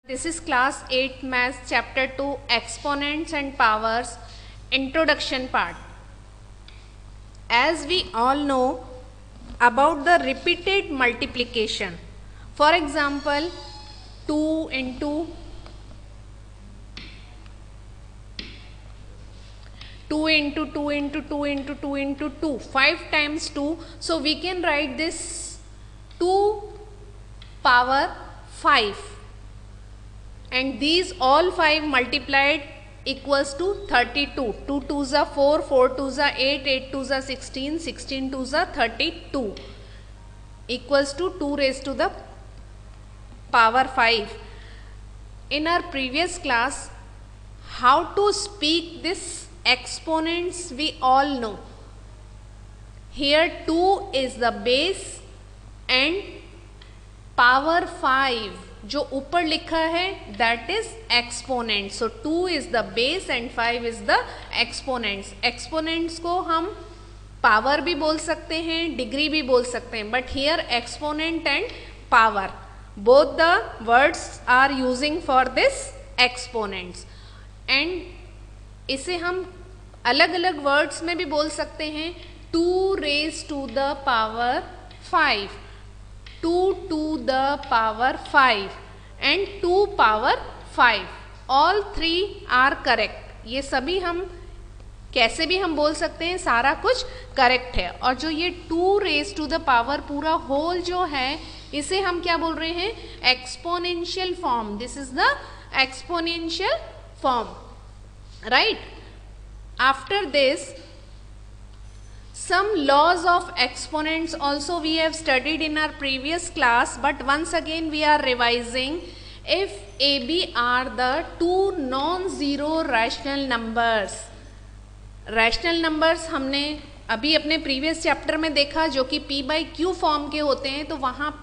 This is class 8 maths chapter 2 exponents and powers introduction part. As we all know about the repeated multiplication, for example 2 into 2 into 2 into 2 into 2 into 2, 5 times 2, so we can write this 2 power 5. And these all 5 multiplied equals to 32. 2 2s are 4, 4 2s are 8, 8 2s are 16, 16 2s are 32 equals to 2 raised to the power 5. In our previous class, how to speak this exponents we all know. Here 2 is the base and power 5 जो ऊपर लिखा है that is exponent. So 2 is the base and 5 is the exponents. Exponents को हम power भी बोल सकते हैं, डिग्री भी बोल सकते हैं, but here exponent and power both the words are using for this exponents. And इसे हम अलग अलग वर्ड्स में भी बोल सकते हैं. 2 raise to the power 5, 2 to the power 5 and 2 power 5. All 3 are correct. ये सभी हम कैसे भी हम बोल सकते हैं, सारा कुछ करेक्ट है. और जो ये 2 रेज टू द पावर पूरा होल जो है, इसे हम क्या बोल रहे हैं, exponential form. This is the exponential form, right. After this some laws of exponents also we have studied in our previous class, but once again we are revising. If AB are the two non-zero rational numbers, rational numbers हमने अभी अपने previous chapter में देखा जो कि P by Q form के होते हैं, तो वहाँ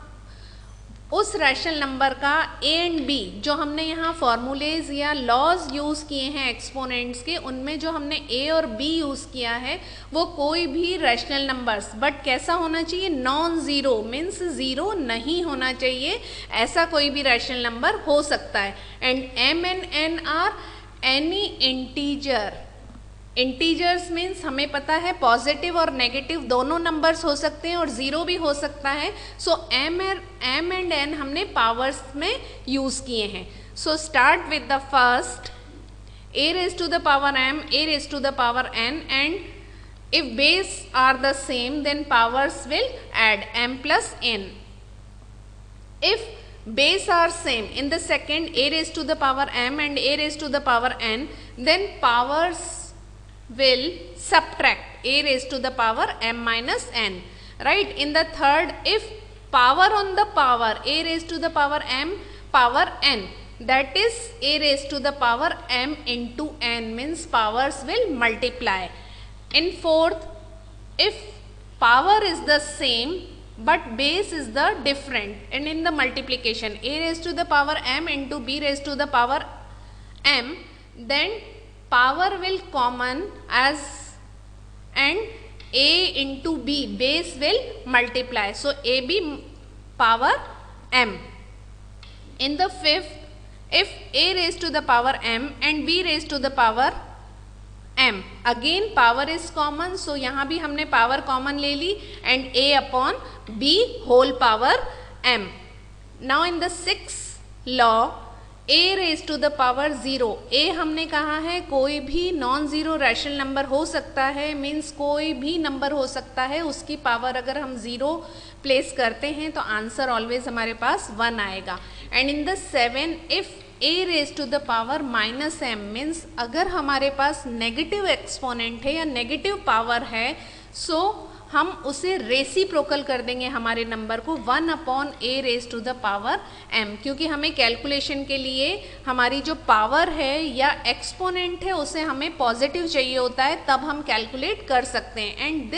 उस रैशनल नंबर का A एंड B जो हमने यहाँ फॉर्मूलेज या लॉज यूज़ किए हैं एक्सपोनेंट्स के, उनमें जो हमने A और B यूज़ किया है वो कोई भी रैशनल नंबर्स, बट कैसा होना चाहिए, नॉन ज़ीरो, मीन्स ज़ीरो नहीं होना चाहिए. ऐसा कोई भी रैशनल नंबर हो सकता है. And M and N are any integer. Integers means हमें पता है पॉजिटिव और नेगेटिव दोनों नंबर्स हो सकते हैं और ज़ीरो भी हो सकता है. सो M एंड N हमने पावर्स में यूज़ किए हैं. So start with the first A raised to the power M, A raised to the power N, and if base are the same then powers will add M plus N. If base are same in the second, A raised to the power M and A raised to the power N, then powers will subtract A raised to the power M minus N, right. In the third, if power on the power A raised to the power M power N, that is A raised to the power M into N, means powers will multiply. In fourth, if power is the same but base is the different, and in the multiplication A raised to the power M into B raised to the power M, then power will common as and A into B base will multiply. So AB power M. In the fifth, if A raised to the power M and B raised to the power M, again power is common, so यहाँ भी हमने power common ले ली, and A upon B whole power M. Now in the sixth law, A raised to the power 0. A हमने कहा है कोई भी non zero rational number हो सकता है, मीन्स कोई भी नंबर हो सकता है, उसकी पावर अगर हम ज़ीरो प्लेस करते हैं तो आंसर ऑलवेज हमारे पास 1 आएगा. And in the 7, if A raised to the power minus M, means अगर हमारे पास नेगेटिव एक्सपोनेंट है या नेगेटिव पावर है, सो हम उसे रेसिप्रोकल कर देंगे हमारे नंबर को 1 upon A raise to the power M, क्योंकि हमें कैलकुलेशन के लिए हमारी जो पावर है या एक्सपोनेंट है उसे हमें पॉजिटिव चाहिए होता है, तब हम कैलकुलेट कर सकते हैं. And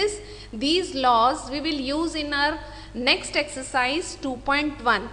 these laws we will use in our next exercise 2.1.